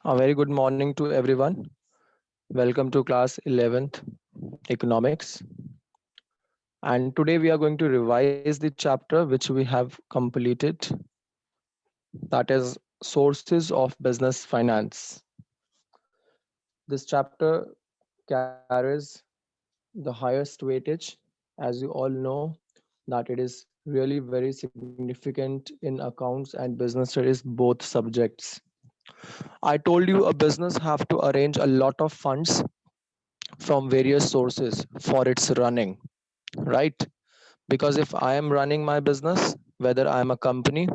A very good morning to everyone. Welcome to class 11th economics. And today we are going to revise the chapter which we have completed, that is sources of business finance. This chapter carries the highest weightage, as you all know that it is really very significant in accounts and business studies both subjects. I told you a business have to arrange a lot of funds from various sources for its running, right? Because if I am running my business, whether I am a company,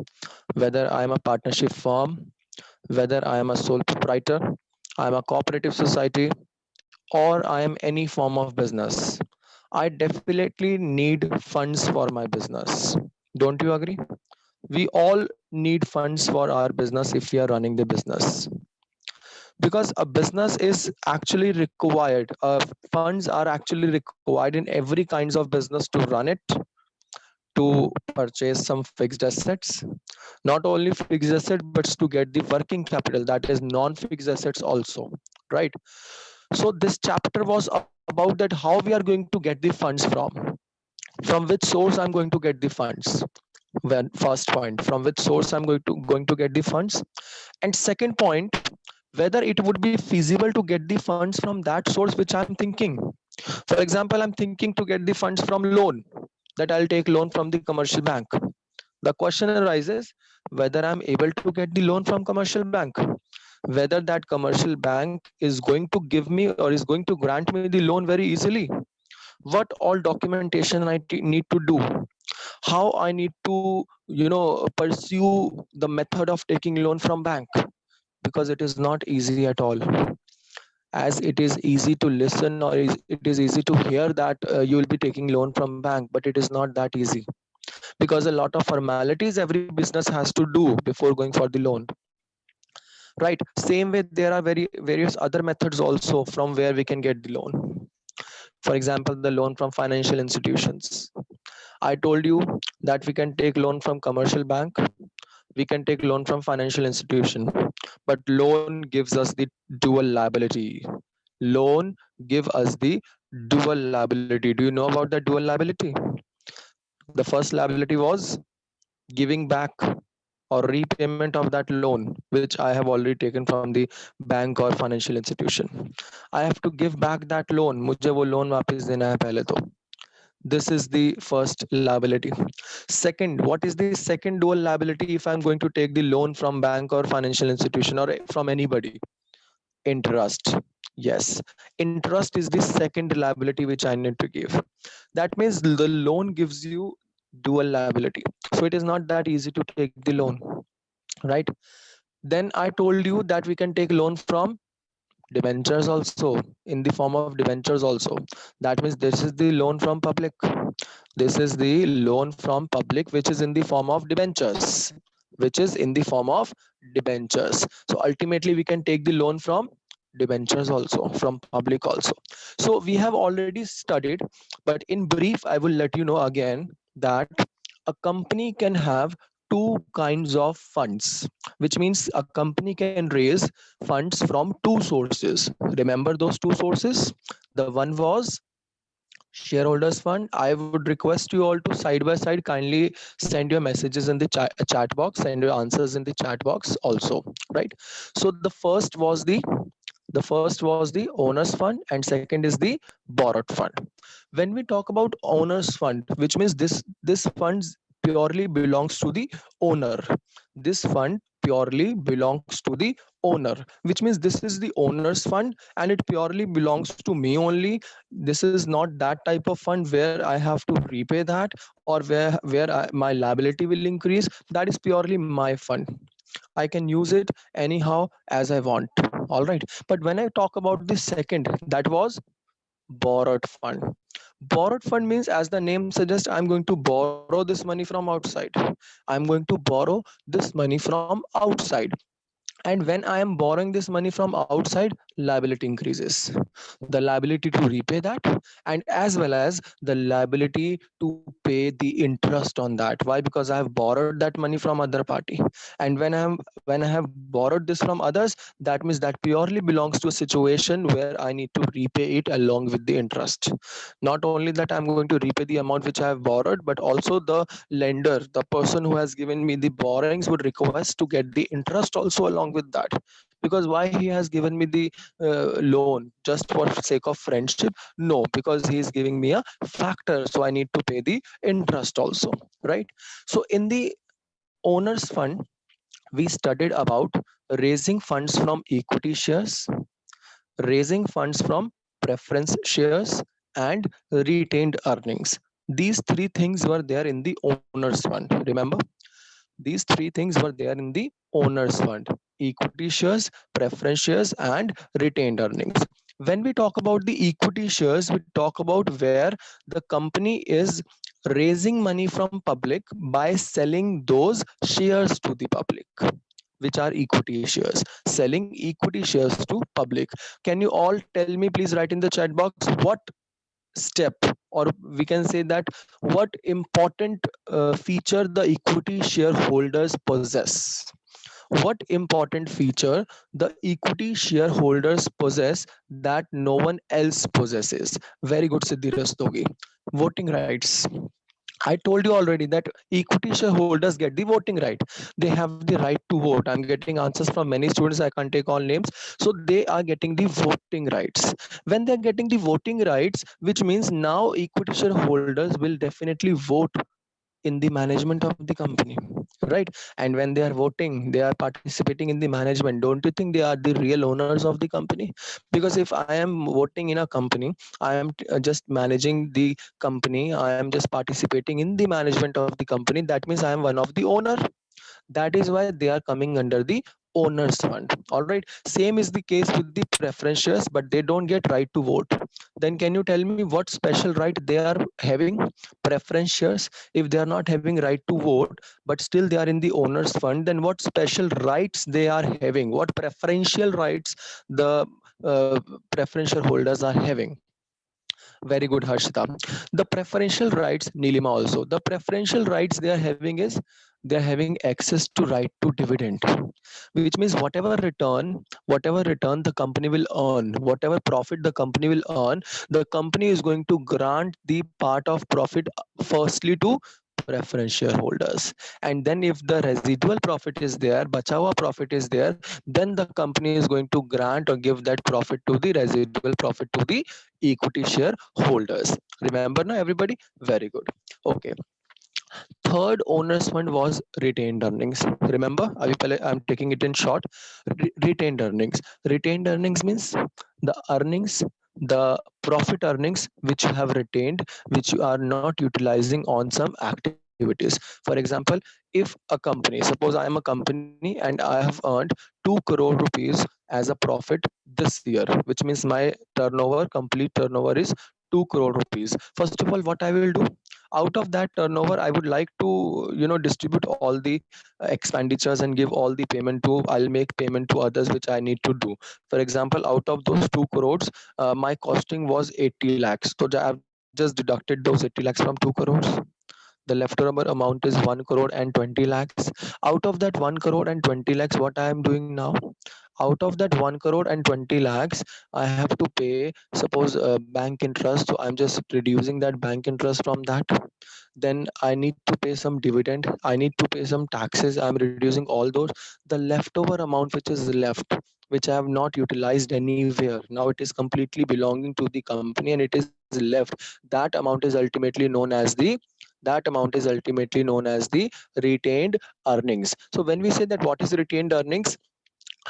whether I am a partnership firm, whether I am a sole proprietor, I am a cooperative society, or I am any form of business, I definitely need funds for my business. Don't you agree? We all need funds for our business if we are running the business, because a business is actually required, funds are actually required in every kinds of business to run it, to purchase some fixed assets, not only fixed assets but to get the working capital, that is non-fixed assets also, right? So this chapter was about that how we are going to get the funds from which source I'm going to get the funds. When first point, from which source I'm going to get the funds, and second point, whether it would be feasible to get the funds from that source which I'm thinking. For example, I'm thinking to get the funds from loan, that I'll take loan from the commercial bank. The question arises whether I'm able to get the loan from commercial bank, whether that commercial bank is going to give me or is going to grant me the loan very easily, what all documentation need to do, how I need to pursue the method of taking loan from bank, because it is not easy at all. As it is easy to listen, or it is easy to hear that you will be taking loan from bank, but it is not that easy, because a lot of formalities every business has to do before going for the loan, right? Same way, there are very various other methods also from where we can get the loan. For example, the loan from financial institutions. I told you that we can take loan from commercial bank, we can take loan from financial institution, but loan gives us the dual liability. Loan give us the dual liability. Do you know about the dual liability? The first liability was giving back or repayment of that loan which I have already taken from the bank or financial institution. I have to give back that loan, मुझे वो loan वापस देना है पहले तो. This is the first liability. Second, what is the second dual liability if I'm going to take the loan from bank or financial institution or from anybody? Interest. Yes, interest is the second liability which I need to give. That means the loan gives you dual liability, so it is not that easy to take the loan, right? Then I told you that we can take loan from debentures also, in the form of debentures also. That means this is the loan from public, this is the loan from public which is in the form of debentures, which is in the form of debentures. So ultimately we can take the loan from debentures also, from public also. So we have already studied, but in brief I will let you know again that a company can have two kinds of funds, which means a company can raise funds from two sources. Remember those two sources? The one was shareholders fund. I would request you all to side by side kindly send your messages in the chat box, send your answers in the chat box also, right? So the first was the owners fund, and second is the borrowed fund. When we talk about owners fund, which means this funds purely belongs to the owner. This fund purely belongs to the owner, which means this is the owner's fund and it purely belongs to me only. This is not that type of fund where I have to repay that, or where my liability will increase. That is purely my fund. I can use it anyhow as I want. All right. But when I talk about the second, that was borrowed fund. Borrowed fund means, as the name suggests, I'm going to borrow this money from outside. I'm going to borrow this money from outside. And when I am borrowing this money from outside, liability increases. The liability to repay that, and as well as the liability to pay the interest on that. Why? Because I have borrowed that money from other party. And when I have borrowed this from others, that means that purely belongs to a situation where I need to repay it along with the interest. Not only that I'm going to repay the amount which I have borrowed, but also the lender, the person who has given me the borrowings, would request to get the interest also along with that. Because why he has given me the loan? Just for sake of friendship? No, because he is giving me a factor, so I need to pay the interest also, right? So in the owners fund, we studied about raising funds from equity shares, raising funds from preference shares, and retained earnings. These three things were there in the owners fund. Remember, these three things were there in the owner's fund: equity shares, preference shares, and retained earnings. When we talk about the equity shares, we talk about where the company is raising money from public by selling those shares to the public, which are equity shares. Selling equity shares to public. Can you all tell me, please write in the chat box, what step, or we can say that what important feature the equity shareholders possess? What important feature the equity shareholders possess that no one else possesses? Very good, Siddhi Rastogi. Voting rights. I told you already that equity shareholders get the voting right. They have the right to vote. I'm getting answers from many students. I can't take all names. So they are getting the voting rights. When they're getting the voting rights, which means now equity shareholders will definitely vote in the management of the company, right? And when they are voting, they are participating in the management. Don't you think they are the real owners of the company? Because if I am voting in a company, I am just managing the company, I am just participating in the management of the company, that means I am one of the owner. That is why they are coming under the owners fund. All right, same is the case with the preference shares, but they don't get right to vote. Then can you tell me what special right they are having? Preference shares, if they are not having right to vote but still they are in the owners fund, then what special rights they are having? What preferential rights the preferential holders are having? Very good, Harshita. The preferential rights, Nilima also. The preferential rights they are having is they are having access to right to dividend, which means whatever return the company will earn, whatever profit the company will earn, the company is going to grant the part of profit firstly to preference shareholders. And then if the residual profit is there, bachawa profit is there, then the company is going to grant or give that profit to the residual profit to the equity shareholders. Remember now, everybody? Very good. Okay. Third owner's fund was retained earnings. Remember, I'm taking it in short. Retained earnings. Retained earnings means the earnings, the profit earnings which you have retained, which you are not utilizing on some activities. For example, if a company, suppose I am a company and I have earned 2 crore rupees as a profit this year, which means my turnover, complete turnover is 2 crore rupees. First of all, what I will do? Out of that turnover, I would like to distribute all the expenditures and give all the payment to, I'll make payment to others which I need to do. For example, out of those 2 crores, my costing was 80 lakhs, so I've just deducted those 80 lakhs from 2 crores. The leftover amount is 1 crore and 20 lakhs. Out of that 1 crore and 20 lakhs, what I am doing now? Out of that 1 crore and 20 lakhs, I have to pay, suppose, bank interest. So I'm just reducing that bank interest from that. Then I need to pay some dividend, I need to pay some taxes, I'm reducing all those. The leftover amount which is left, which I have not utilized anywhere, now it is completely belonging to the company and it is left. That amount is ultimately known as the retained earnings. So when we say that what is retained earnings,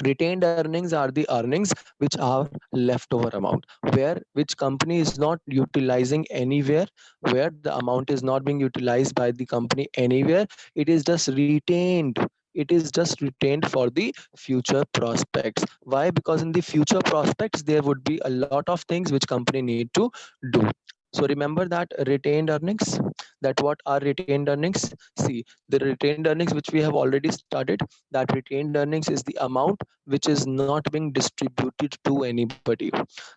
retained earnings are the earnings which are leftover amount, where which company is not utilizing anywhere, where the amount is not being utilized by the company anywhere. It is just retained, it is just retained for the future prospects. Why? Because in the future prospects there would be a lot of things which company need to do. So remember that retained earnings, that what are retained earnings? See, the retained earnings which we have already studied, that retained earnings is the amount which is not being distributed to anybody.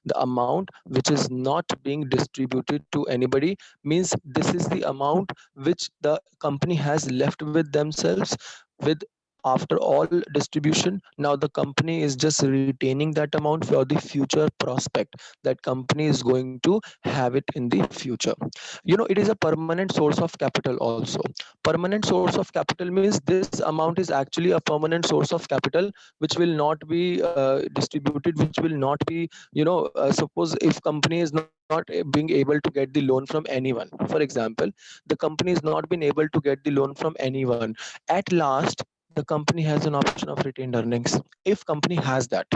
The amount which is not being distributed to anybody means this is the amount which the company has left with themselves with after all distribution. Now the company is just retaining that amount for the future prospect that company is going to have it in the future. It is a permanent source of capital also. Permanent source of capital means this amount is actually a permanent source of capital which will not be distributed, which will not be, suppose if company is not being able to get the loan from anyone, for example, the company is not been able to get the loan from anyone. At last the company has an option of retained earnings. If company has that,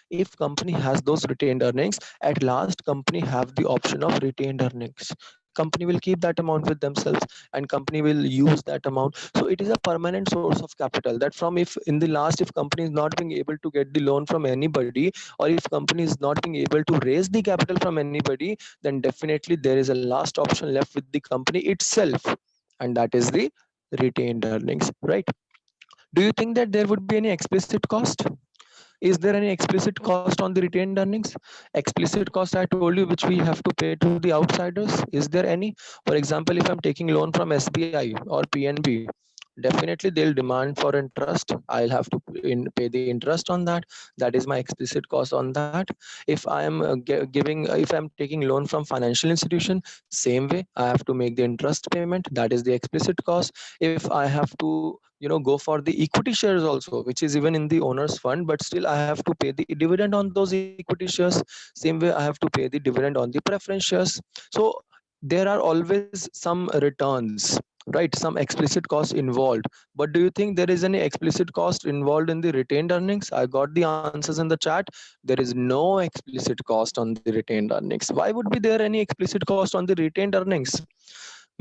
if company has those retained earnings, at last company have the option of retained earnings. Company will keep that amount with themselves and company will use that amount. So it is a permanent source of capital, that from if in the last, if company is not being able to get the loan from anybody, or if company is not being able to raise the capital from anybody, then definitely there is a last option left with the company itself, and that is the retained earnings, right? Do you think that there would be any explicit cost? Is there any explicit cost on the retained earnings? Explicit cost, I told you, which we have to pay to the outsiders. Is there any? For example, if I'm taking loan from SBI or PNB, definitely they'll demand for interest. I'll have to pay the interest on that. That is my explicit cost on that. If I am if I'm taking loan from financial institution, same way I have to make the interest payment. That is the explicit cost. If I have to go for the equity shares also, which is even in the owner's fund, but still I have to pay the dividend on those equity shares. Same way I have to pay the dividend on the preference shares. So there are always some returns, right? Some explicit cost involved. But do you think there is any explicit cost involved in the retained earnings? I got the answers in the chat. There is no explicit cost on the retained earnings. Why would be there any explicit cost on the retained earnings?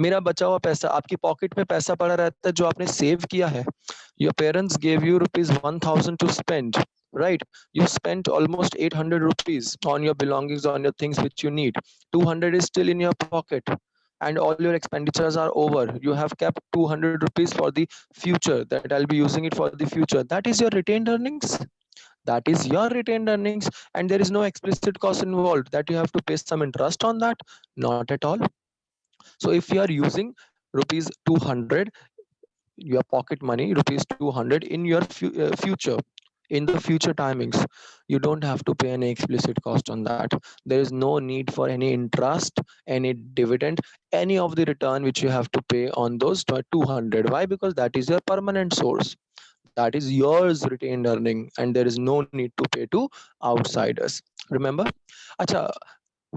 मेरा बचा हुआ पैसा, आपकी pocket में पैसा पड़ा रहता है जो आपने सेव किया है. Your parents gave you rupees 1000 to spend, right? You spent almost 800 rupees on your belongings, on your things which you need. 200 is still in your pocket, and all your expenditures are over. You have kept 200 rupees for the future, that I'll be using it for the future. That is your retained earnings. That is your retained earnings, and there is no explicit cost involved that you have to pay some interest on that. Not at all. So if you are using rupees 200, your pocket money, rupees 200 in your future, in the future timings, you don't have to pay any explicit cost on that. There is no need for any interest, any dividend, any of the return which you have to pay on those 200. Why? Because that is your permanent source. That is yours retained earning, and there is no need to pay to outsiders. Remember? Acha,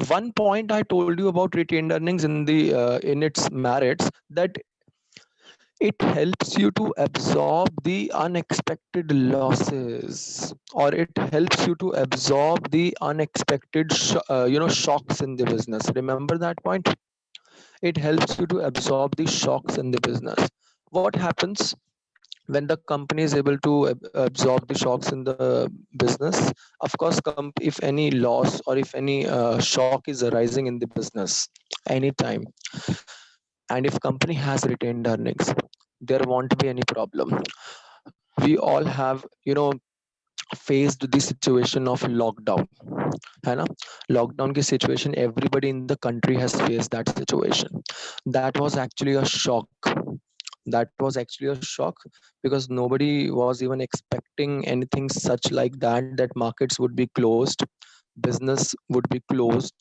one point I told you about retained earnings in the in its merits, that it helps you to absorb the unexpected losses, or it helps you to absorb the unexpected shocks in the business. Remember that point? It helps you to absorb the shocks in the business. What happens when the company is able to absorb the shocks in the business? Of course, if any loss or if any shock is arising in the business anytime, and if company has retained earnings, there won't be any problem. We all have faced the situation of lockdown, है ना? Lockdown की situation, everybody in the country has faced that situation. That was actually a shock. That was actually a shock, because nobody was even expecting anything such like that markets would be closed, business would be closed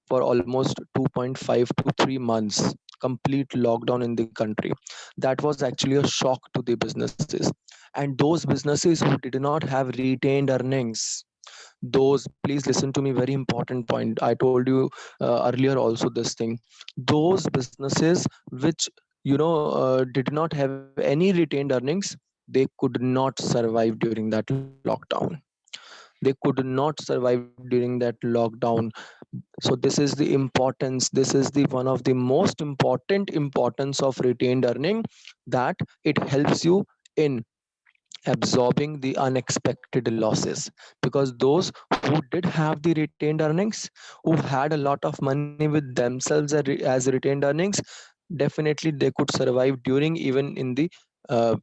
for almost 2.5 to 3 months, complete lockdown in the country. That was actually a shock to the businesses. And those businesses who did not have retained earnings, those, please listen to me, very important point. I told you earlier also this thing. Those businesses which did not have any retained earnings, they could not survive during that lockdown. They could not survive during that lockdown. So this is the importance, this is the one of the most important importance of retained earning, that it helps you in absorbing the unexpected losses, because those who did have the retained earnings, who had a lot of money with themselves as retained earnings, definitely they could survive during even in the uh,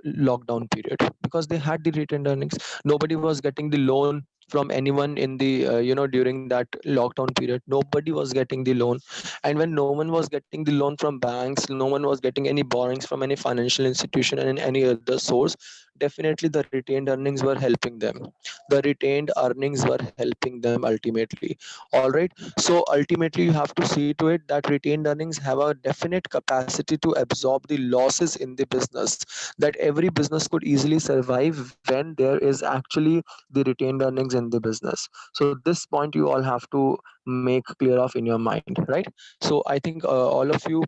lockdown period, because they had the retained earnings. Nobody was getting the loan from anyone in the during that lockdown period. Nobody was getting the loan, and when no one was getting the loan from banks, no one was getting any borrowings from any financial institution and in any other source, definitely the retained earnings were helping them. The retained earnings were helping them ultimately. All right, so ultimately you have to see to it that retained earnings have a definite capacity to absorb the losses in the business, that every business could easily survive when there is actually the retained earnings in the business. So this point you all have to make clear of in your mind, right? So I think all of you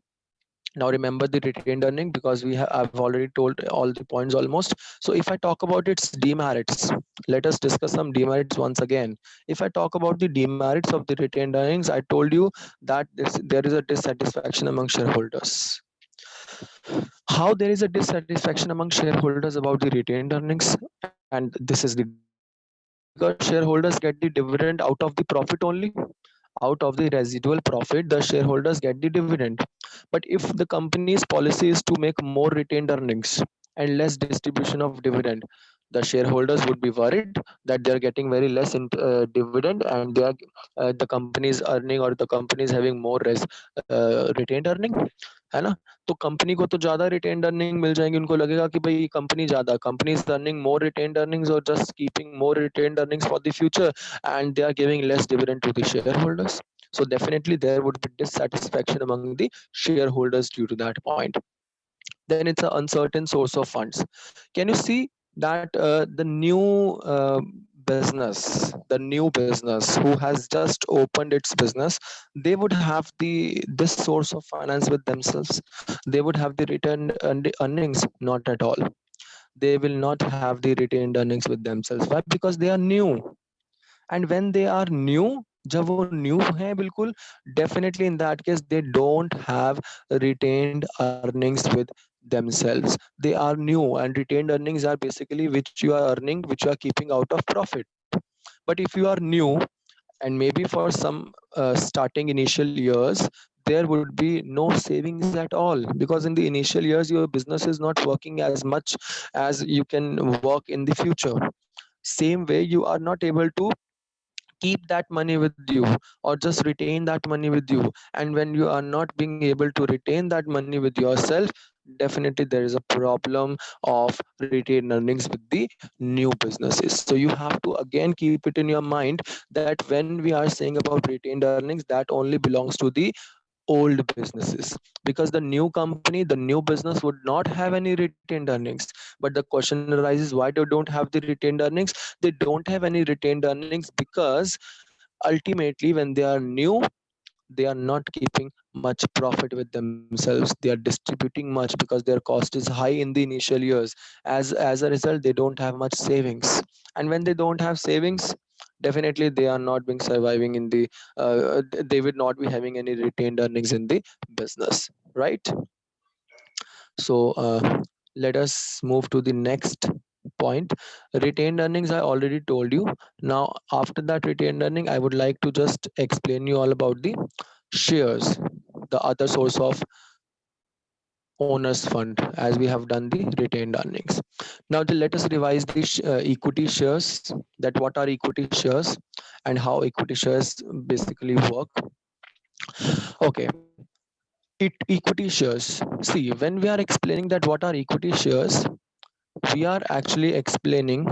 now remember the retained earning, because I've already told all the points almost. So if I talk about its demerits, let us discuss some demerits once again. If I talk about the demerits of the retained earnings, I told you that there is a dissatisfaction among shareholders. How there is a dissatisfaction among shareholders about the retained earnings, and this is the demerits, because shareholders get the dividend out of the profit only. Out of the residual profit, the shareholders get the dividend. But if the company's policy is to make more retained earnings and less distribution of dividend, the shareholders would be worried that they are getting very less in dividend, and they are the company is earning, or the company is having more retained earning, है ना? तो company को तो ज्यादा retained earning मिल जाएंगे, उनको लगेगा कि भाई company is earning more retained earnings, और just keeping more retained earnings for the future, and they are giving less dividend to the shareholders. So definitely there would be dissatisfaction among the shareholders due to that point. Then it's an uncertain source of funds. Can you see that the new business who has just opened its business, they would have this source of finance with themselves? They would have the retained earnings? Not at all. They will not have the retained earnings with themselves. Why? Because they are new. And when they are new, जब वो new है बिल्कुल, definitely in that case they don't have retained earnings with themselves. They are new, and retained earnings are basically which you are earning, which you are keeping out of profit. But if you are new, and maybe for some starting initial years, there would be no savings at all, because in the initial years your business is not working as much as you can work in the future. Same way, you are not able to keep that money with you, or just retain that money with you. And when you are not being able to retain that money with yourself, definitely there is a problem of retained earnings with the new businesses. So you have to again keep it in your mind that when we are saying about retained earnings, that only belongs to the old businesses, because the new company, the new business would not have any retained earnings. But the question arises, why they don't have the retained earnings? They don't have any retained earnings because ultimately when they are new, they are not keeping much profit with themselves. They are distributing much because their cost is high in the initial years. As a result, they don't have much savings, and when they don't have savings, definitely they are not being surviving in the they would not be having any retained earnings in the business, right? So let us move to the next point. Retained earnings I already told you. Now after that retained earning, I would like to just explain you all about the shares, the other source of owners fund, as we have done the retained earnings. Now let us revise the equity shares, that what are equity shares and how equity shares basically work. Okay, equity shares. See, when we are explaining that what are equity shares, we are actually explaining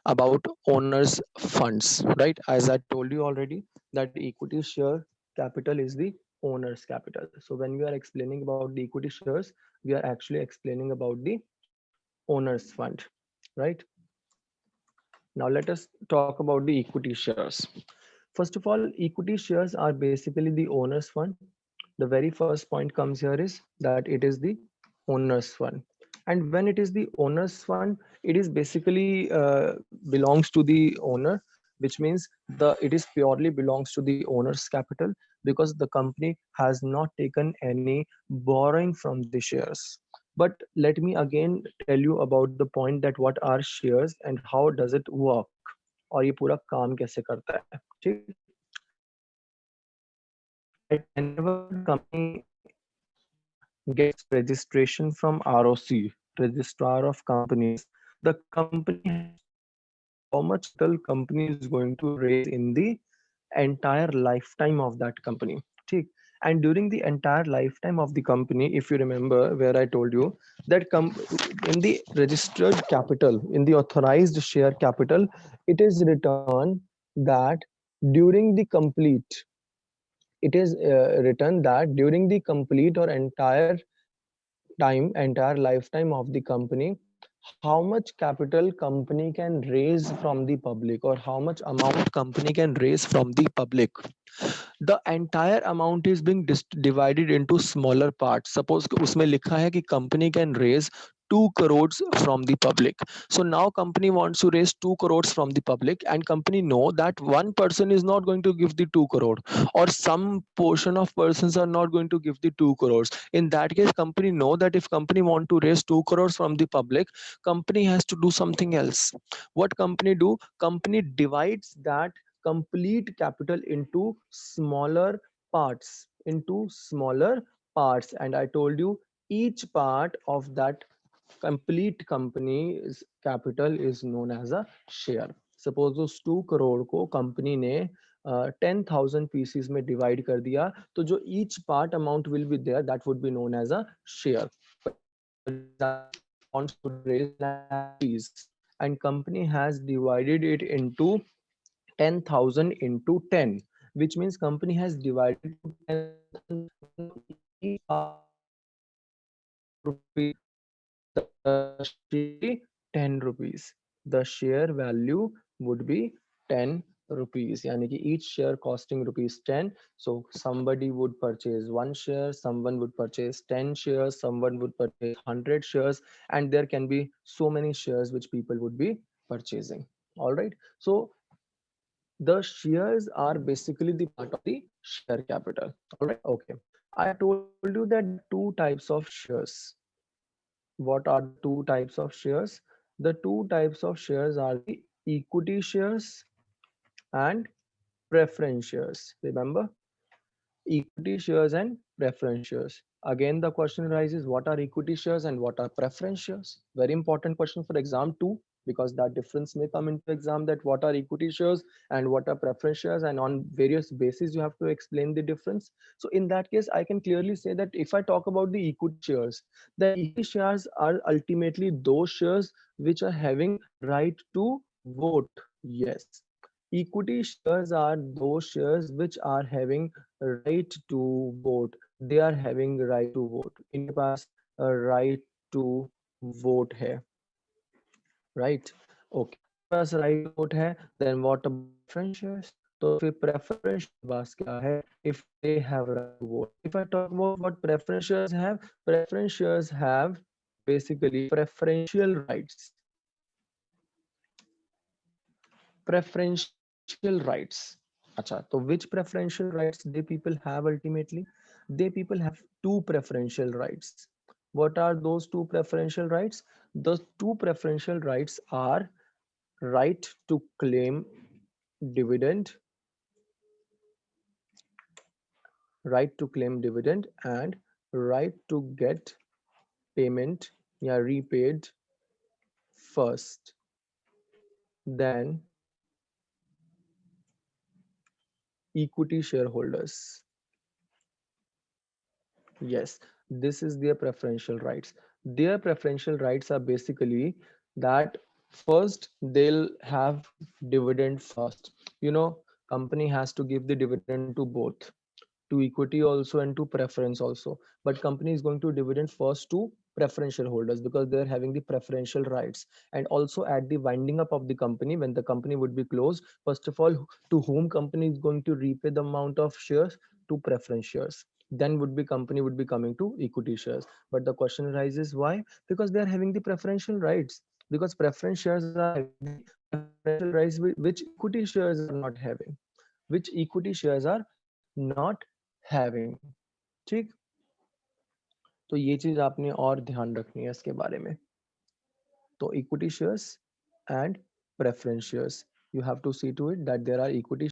about owners funds, right? As I told you already, that equity share capital is the owner's capital. So when we are explaining about the equity shares, we are actually explaining about the owner's fund, right? Now let us talk about the equity shares. First of all, equity shares are basically the owner's fund. The very first point comes here is that it is the owner's fund. And when it is the owner's fund, it is basically belongs to the owner, which means it is purely belongs to the owner's capital, because the company has not taken any borrowing from the shares. But let me again tell you about the point that what are shares and how does it work, और ये पूरा काम कैसे करता है. ठीक. Right, whenever the company gets registration from ROC, Registrar of Companies, the company has how much the company is going to raise in the entire lifetime of that company. ठीक. And during the entire lifetime of the company, if you remember where I told you that in the registered capital, in the authorized share capital, it is written that during the complete, it is written that during the complete or entire lifetime of the company, how much capital company can raise from the public, or how much amount company can raise from the public. The entire amount is being divided into smaller parts. Suppose उसमें लिखा है कि company can raise 2 crores from the public. So now company wants to raise 2 crores from the public, and company know that one person is not going to give the 2 crore, or some portion of persons are not going to give the 2 crores. In that case, company know that if company want to raise 2 crores from the public, company has to do something else. What company do? Company divides that complete capital into smaller parts, and I told you each part of that complete company's capital is known as a share. Suppose उस 2 crore को company ने 10,000 pieces में divide कर दिया, तो जो each part amount will be there, that would be known as a share. Wants to raise piece, and company has divided it into 10,000 into 10, which means company has divided 10,000 rupees. The share 10 rupees. The share value would be 10 rupees. Yani ki each share costing rupees 10. So somebody would purchase one share, someone would purchase 10 shares, someone would purchase 100 shares, and there can be so many shares which people would be purchasing. All right. So the shares are basically the part of the share capital. All right. Okay. I told you that two types of shares. What are the two types of shares? The two types of shares are the equity shares and preference shares. Remember, equity shares and preference shares. Again, the question arises, what are equity shares and what are preference shares? Very important question for exam 2, because that difference may come into exam, that what are equity shares and what are preference shares, and on various bases you have to explain the difference. So in that case, I can clearly say that if I talk about the equity shares, the equity shares are ultimately those shares which are having right to vote. Yes, equity shares are those shares which are having right to vote. They are having right to vote. इनके पास right to vote है, right? Okay. इनके पास right to vote है. Then what about preference shares? तो फिर preference पास क्या है? If they have right to vote. If I talk about what preference shares have basically preferential rights. Preferential rights. Acha, so which preferential rights they people have ultimately? They people have two preferential rights. What are those two preferential rights? Those two preferential rights are right to claim dividend, and right to get payment, yeah, repaid first. Then equity shareholders. Yes, this is their preferential rights. Their preferential rights are basically that first they'll have dividend first. You know, company has to give the dividend to both, to equity also and to preference also. But company is going to dividend first to preferential holders because they're having the preferential rights. And also at the winding up of the company, when the company would be closed, first of all, to whom company is going to repay the amount of shares? To preference shares. Then would be company would be coming to equity shares. But the question arises, why? Because they are having the preferential rights. Because preference shares are having the preferential rights which equity shares are not having, which equity shares are not having. ठीक. तो ये चीज आपने और ध्यान रखनी है इसके बारे में. तो equity shares and preference shares, you have to see to it that there are equity